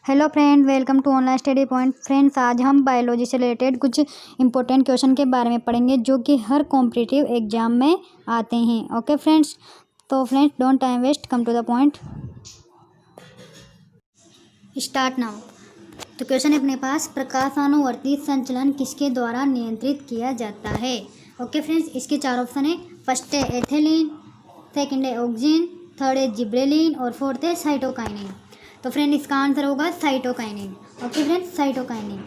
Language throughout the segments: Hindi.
Hello friend, welcome to online study point. Friends, आज हम बायोलॉजी से रिलेटेड कुछ इंपॉर्टेंट क्वेश्चन के बारे में पढ़ेंगे जो कि हर कॉम्पिटिटिव एग्जाम में आते हैं। ओके फ्रेंड्स, तो friends don't time waste, come to the point, start now. तो क्वेश्चन है अपने पास, प्रकाशानुवर्ती संचलन किसके द्वारा नियंत्रित किया जाता है। ओके फ्रेंड्स, इसके चार ऑप्शन है। फर्स्ट है एथिलीन, सेकेंड है ऑक्सीजन, थर्ड है जिब्रेलिन और फोर्थ है साइटोकाइनिन। तो फ्रेंड इसका आंसर होगा cytokinin. Okay friends, cytokinin.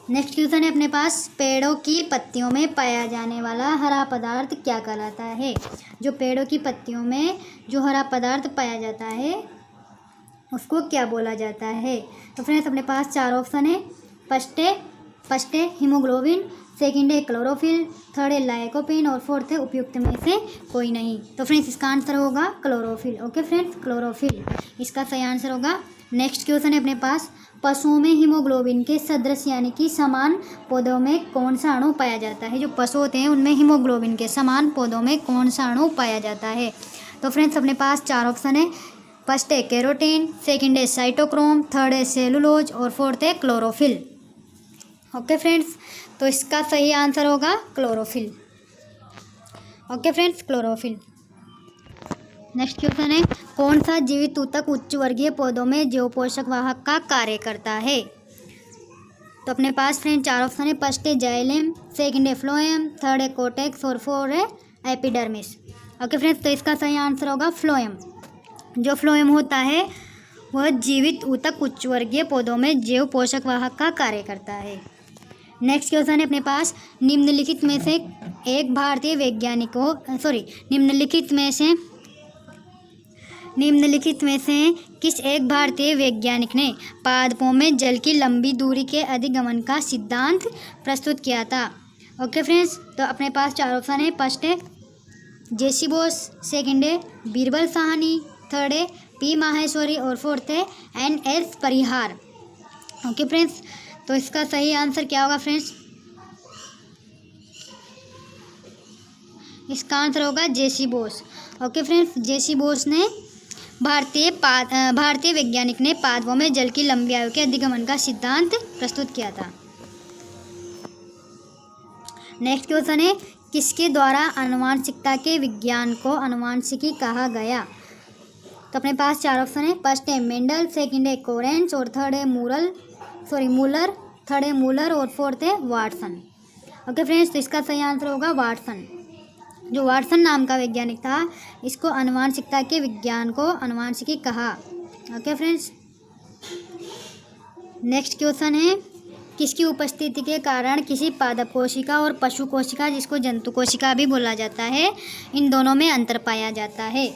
Next question है अपने पास, पेड़ों की पत्तियों में पाया जाने वाला हरा पदार्थ क्या कहलाता है। जो पेड़ों की पत्तियों में जो हरा पदार्थ पाया जाता है उसको क्या बोला जाता है। तो फ्रेंड्स अपने पास चार ऑप्शन है। फर्स्ट है हीमोग्लोबिन, सेकेंड है क्लोरोफिल, थर्ड है लाइकोपिन और फोर्थ है उपयुक्त में से कोई नहीं। तो फ्रेंड्स इसका आंसर होगा क्लोरोफिल। ओके फ्रेंड्स, क्लोरोफिल इसका सही आंसर होगा। नेक्स्ट क्वेश्चन है अपने पास, पशुओं में हीमोग्लोबिन के सदृश यानी कि समान पौधों में कौन सा अणु पाया जाता है। जो पशु होते हैं उनमें हीमोग्लोबिन के समान पौधों में कौन सा अणु पाया जाता है। तो फ्रेंड्स अपने पास चार ऑप्शन है। फर्स्ट है कैरोटीन, सेकेंड है साइटोक्रोम, थर्ड है सेलुलोज और फोर्थ है क्लोरोफिल। ओके फ्रेंड्स, तो इसका सही आंसर होगा chlorophyll. Okay friends, chlorophyll. Next question है, कौन सा जीवित ऊतक उच्च वर्गीय पौधों में जैव पोषक वाहक का कार्य करता है। तो अपने पास फ्रेंड चार ऑप्शन है। फर्स्ट है जाइलम, सेकेंड है फ्लोएम, थर्ड है कोटेक्स और फोर्थ है एपिडर्मिस। ओके फ्रेंड्स, तो इसका सही आंसर होगा फ्लोएम। जो फ्लोएम होता है वह जीवित ऊतक उच्च वर्गीय पौधों में जैव पोषक वाहक का कार्य करता है। नेक्स्ट क्वेश्चन है अपने पास, निम्नलिखित में से किस एक भारतीय वैज्ञानिक ने पादपों में जल की लंबी दूरी के अधिगमन का सिद्धांत प्रस्तुत किया था। ओके फ्रेंड्स, तो अपने पास चार ऑप्शन है। फर्स्ट है जेसी बोस, सेकेंड है बीरबल साहनी, थर्ड है पी माहेश्वरी और फोर्थ है NS परिहार। ओके फ्रेंड्स, तो इसका सही आंसर क्या होगा फ्रेंड्स। इसका आंसर होगा जेसी बोस। ओके फ्रेंड्स, जेसी बोस ने भारतीय वैज्ञानिक ने पादपों में जल की लंबी आयु के अधिगमन का सिद्धांत प्रस्तुत किया था। नेक्स्ट क्वेश्चन है, किसके द्वारा आनुवांशिकता के विज्ञान को आनुवांशिकी कहा गया। तो अपने पास चार ऑप्शन है। फर्स्ट है मेंडल, सेकेंड है कोरेंस और थर्ड है मूलर और फोर्थ है वाटसन। ओके फ्रेंड्स, तो इसका सही आंसर होगा वाटसन। जो वाटसन नाम का वैज्ञानिक था, इसको आनुवांशिकता के विज्ञान को आनुवांशिकी कहा। ओके फ्रेंड्स, नेक्स्ट क्वेश्चन है, किसकी उपस्थिति के कारण किसी पादप कोशिका और पशु कोशिका, जिसको जंतु कोशिका भी बोला जाता है, इन दोनों में अंतर पाया जाता है।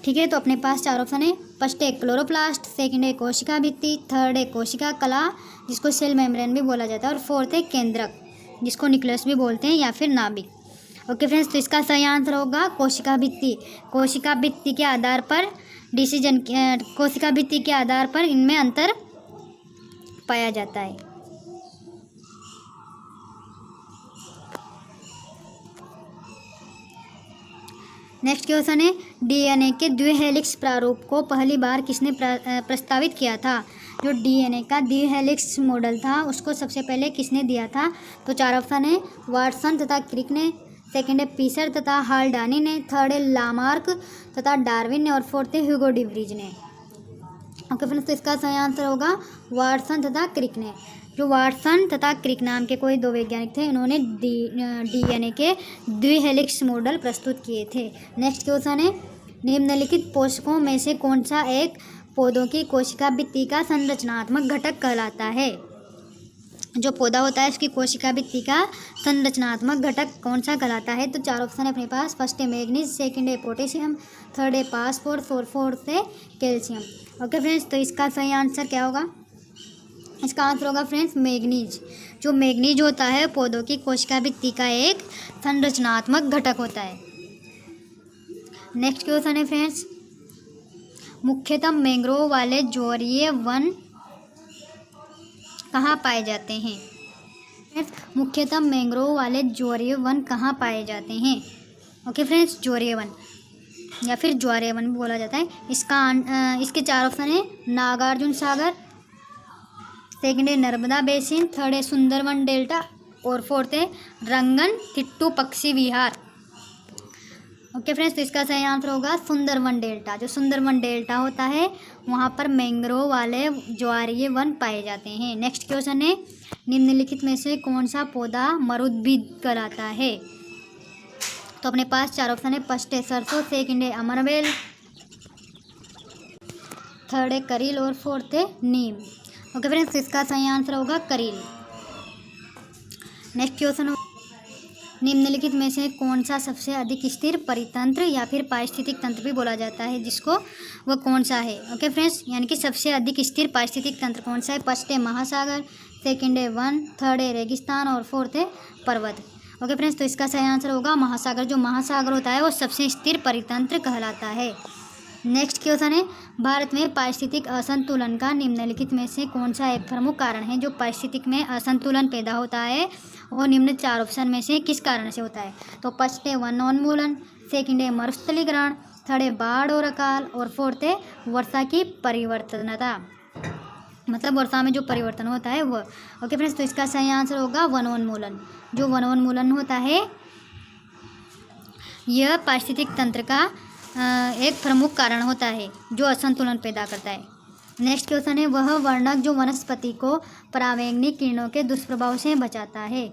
ठीक है, तो अपने पास चार ऑप्शन है। फर्स्ट है क्लोरोप्लास्ट, सेकेंड है कोशिका भित्ति, थर्ड है कोशिका कला जिसको सेल मेम्ब्रेन भी बोला जाता है और फोर्थ है केंद्रक जिसको न्यूक्लियस भी बोलते हैं या फिर नाभिक। ओके फ्रेंड्स, तो इसका सही आंसर होगा कोशिका भित्ति। कोशिका भित्ति के आधार पर इनमें अंतर पाया जाता है। नेक्स्ट क्वेश्चन है, DNA के द्विहेलिक्स प्रारूप को पहली बार किसने प्रस्तावित किया था। जो DNA का द्विहेलिक्स मॉडल था उसको सबसे पहले किसने दिया था। तो चार ऑप्शन है। वाटसन तथा क्रिक ने, सेकेंड है पीसर तथा हाल्डानी ने, थर्ड है लामार्क तथा डार्विन ने और फोर्थ है ह्यूगो डिवरीज ने। ओके फ्रेंड्स, तो इसका सही आंसर होगा वाटसन तथा क्रिक ने। जो वाटसन तथा क्रिक नाम के कोई दो वैज्ञानिक थे, इन्होंने DNA के द्विहेलिक्स मॉडल प्रस्तुत किए थे। नेक्स्ट क्वेश्चन है, निम्नलिखित पोषकों में से कौन सा एक पौधों की कोशिका भित्ति का संरचनात्मक घटक कहलाता है। जो पौधा होता है उसकी कोशिका भित्ति का संरचनात्मक घटक कौन सा कहलाता है। तो चार ऑप्शन है अपने पास। फर्स्ट है मैग्नीज, सेकेंड है पोटेशियम, थर्ड है फास्फोरस और फोर्थ है कैल्शियम। ओके फ्रेंड्स, तो इसका सही आंसर क्या होगा। इसका आंसर होगा फ्रेंड्स मैग्नीज। जो मैग्नीज होता है पौधों की कोशिका भित्ति का एक संरचनात्मक घटक होता है। नेक्स्ट क्वेश्चन है फ्रेंड्स, मुख्यतः मैंग्रोव वाले ज्वारीय वन कहाँ पाए जाते हैं। मुख्यतः मैंग्रोव वाले ज्वारीय वन कहाँ पाए जाते हैं। ओके फ्रेंड्स, ज्वारीय वन या फिर ज्वारीय वन भी बोला जाता है। इसके चार ऑप्शन है। नागार्जुन सागर, सेकंड है नर्मदा बेसिन, थर्ड है सुंदरवन डेल्टा और फोर्थ है रंगन तिट्टू पक्षी विहार। ओके फ्रेंड्स, तो इसका सही आंसर होगा सुंदरवन डेल्टा। जो सुंदरवन डेल्टा होता है वहाँ पर मैंग्रोव वाले ज्वारीय वन पाए जाते हैं। नेक्स्ट क्वेश्चन है निम्नलिखित में से कौन सा पौधा मरुद्भिद कहलाता है। तो अपने पास चार ऑप्शन है। फर्स्ट है सरसों, सेकंड है अमरवेल, थर्ड है करील और फोर्थ है नीम। ओके फ्रेंड्स, इसका सही आंसर होगा करील। नेक्स्ट क्वेश्चन, निम्नलिखित में से कौन सा सबसे अधिक स्थिर परितंत्र या फिर पारिस्थितिक तंत्र भी बोला जाता है, जिसको वो कौन सा है। ओके फ्रेंड्स, यानी कि सबसे अधिक स्थिर पारिस्थितिक तंत्र कौन सा है। फर्स्ट है महासागर, सेकंड है वन, थर्ड है रेगिस्तान और फोर्थ है पर्वत। ओके फ्रेंड्स, तो इसका सही आंसर होगा महासागर। जो महासागर होता है वो सबसे स्थिर परितंत्र कहलाता है। नेक्स्ट क्वेश्चन है भारत में पारिस्थितिक असंतुलन का निम्नलिखित में से कौन सा एक प्रमुख कारण है। जो पारिस्थितिक में असंतुलन पैदा होता है वो निम्न चार ऑप्शन में से किस कारण से होता है। तो फर्स्ट है वनोन्मूलन, सेकंड है मरुस्थलीकरण, थर्ड है बाढ़ और अकाल और फोर्थ है वर्षा की परिवर्तनता, मतलब वर्षा में जो परिवर्तन होता है वो। ओके फ्रेंड्स, तो इसका सही आंसर होगा वनोन्मूलन। जो वनोन्मूलन होता है यह पारिस्थितिक तंत्र का एक प्रमुख कारण होता है जो असंतुलन पैदा करता है। नेक्स्ट क्वेश्चन है वह वर्णक जो वनस्पति को परावैंगनिक किरणों के दुष्प्रभाव से बचाता है।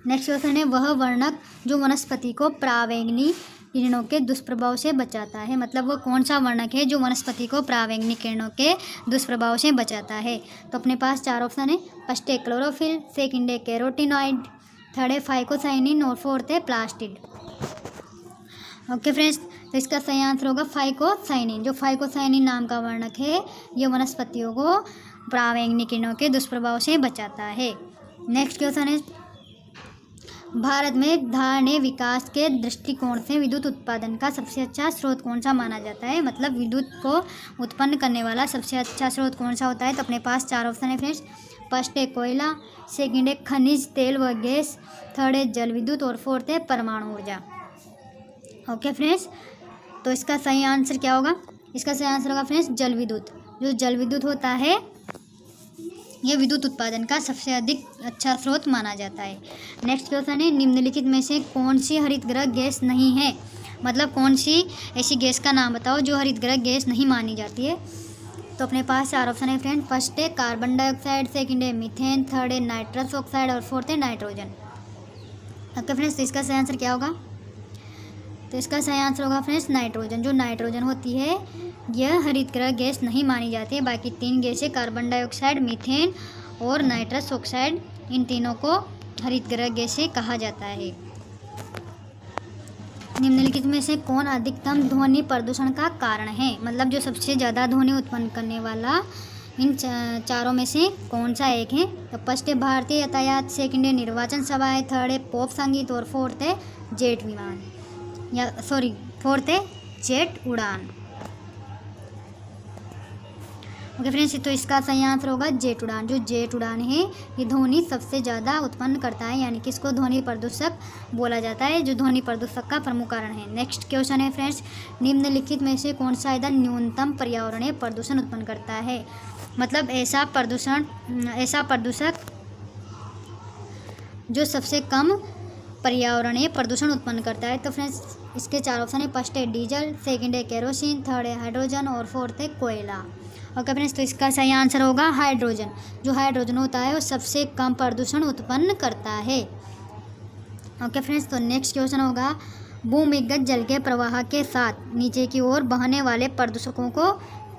नेक्स्ट क्वेश्चन है वह वर्णक जो वनस्पति को परावैंगनिक किरणों के दुष्प्रभाव से बचाता है, मतलब वो कौन सा वर्णक है जो वनस्पति को परावैंगनिक किरणों के दुष्प्रभाव से बचाता है। तो अपने पास चार ऑप्शन है। फर्स्ट है क्लोरोफिल, सेकंड है कैरोटीनॉइड, थर्ड है फाइकोसाइनिन और फोर्थ है प्लास्टिड। ओके फ्रेंड्स, तो इसका सही आंसर होगा फाइकोसाइनिन। जो फाइकोसाइनिन नाम का वर्णक है ये वनस्पतियों को परावैंगनिक किरणों के दुष्प्रभाव से बचाता है। नेक्स्ट क्वेश्चन है भारत में धारणीय विकास के दृष्टिकोण से विद्युत उत्पादन का सबसे अच्छा स्रोत कौन सा माना जाता है, मतलब विद्युत को उत्पन्न करने वाला सबसे अच्छा स्रोत कौन सा होता है। तो अपने पास चार ऑप्शन है फ्रेंड्स। फर्स्ट है कोयला, सेकंड है खनिज तेल व गैस, थर्ड है जल विद्युत और फोर्थ है परमाणु ऊर्जा। ओके फ्रेंड्स, तो इसका सही आंसर क्या होगा। इसका सही आंसर होगा फ्रेंड्स जल विद्युत। जो जल विद्युत होता है यह विद्युत उत्पादन का सबसे अधिक अच्छा स्रोत माना जाता है। नेक्स्ट क्वेश्चन है निम्नलिखित में से कौन सी हरितगृह गैस नहीं है, मतलब कौन सी ऐसी गैस का नाम बताओ जो हरितगृह गैस नहीं मानी जाती है। तो अपने पास चार ऑप्शन है फ्रेंड। फर्स्ट है कार्बन डाइऑक्साइड, सेकंड है मीथेन, थर्ड है नाइट्रस ऑक्साइड और फोर्थ है नाइट्रोजन। ओके फ्रेंड्स, तो इसका सही आंसर क्या होगा। तो इसका सही आंसर होगा फ्रेंड्स नाइट्रोजन। जो नाइट्रोजन होती है यह हरितगृह गैस नहीं मानी जाती है। बाकी तीन गैसें कार्बन डाइऑक्साइड, मीथेन और नाइट्रस ऑक्साइड, इन तीनों को हरितगृह गैसें कहा जाता है। निम्नलिखित में से कौन अधिकतम ध्वनि प्रदूषण का कारण है, मतलब जो सबसे ज़्यादा ध्वनि उत्पन्न करने वाला इन चारों में से कौन सा एक है। तो फर्स्ट है भारतीय यातायात, सेकंड है निर्वाचन सभाएं, थर्ड है पॉप संगीत और फोर्थ है जेट विमान फोर्थ है जेट उड़ान। ओके फ्रेंड्स, तो इसका सही आंसर होगा जेट उड़ान। जो जेट उड़ान है ये ध्वनि सबसे ज़्यादा उत्पन्न करता है, यानी कि इसको ध्वनि प्रदूषक बोला जाता है, जो ध्वनि प्रदूषक का प्रमुख कारण है। नेक्स्ट क्वेश्चन है फ्रेंड्स निम्नलिखित में से कौन सा ईंधन न्यूनतम पर्यावरणीय प्रदूषण उत्पन्न करता है, मतलब ऐसा प्रदूषक जो सबसे कम पर्यावरणीय प्रदूषण उत्पन्न करता है। तो फ्रेंड्स इसके चार ऑप्शन है। फर्स्ट है डीजल, सेकंड है केरोसिन, थर्ड है हाइड्रोजन और फोर्थ है कोयला। ओके फ्रेंड्स, तो इसका सही आंसर होगा हाइड्रोजन। जो हाइड्रोजन होता है वो सबसे कम प्रदूषण उत्पन्न करता है। ओके फ्रेंड्स, तो नेक्स्ट क्वेश्चन होगा भूमिगत जल के प्रवाह के साथ नीचे की ओर बहने वाले प्रदूषकों को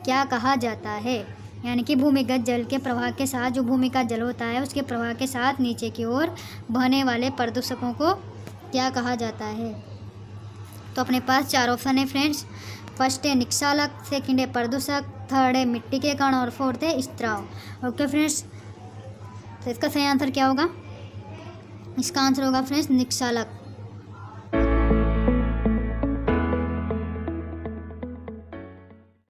क्या कहा जाता है, यानी कि भूमिगत जल के प्रवाह के साथ जो भूमि का जल होता है उसके प्रवाह के साथ नीचे की ओर बहने वाले प्रदूषकों को क्या कहा जाता है। तो अपने पास चार ऑप्शन है फ्रेंड्स। फर्स्ट है निक्षालक, सेकंड है प्रदूषक, थर्ड है मिट्टी के कण और फोर्थ है स्त्राव। ओके फ्रेंड्स, तो इसका सही आंसर क्या होगा। इसका आंसर होगा फ्रेंड्स निक्षालक।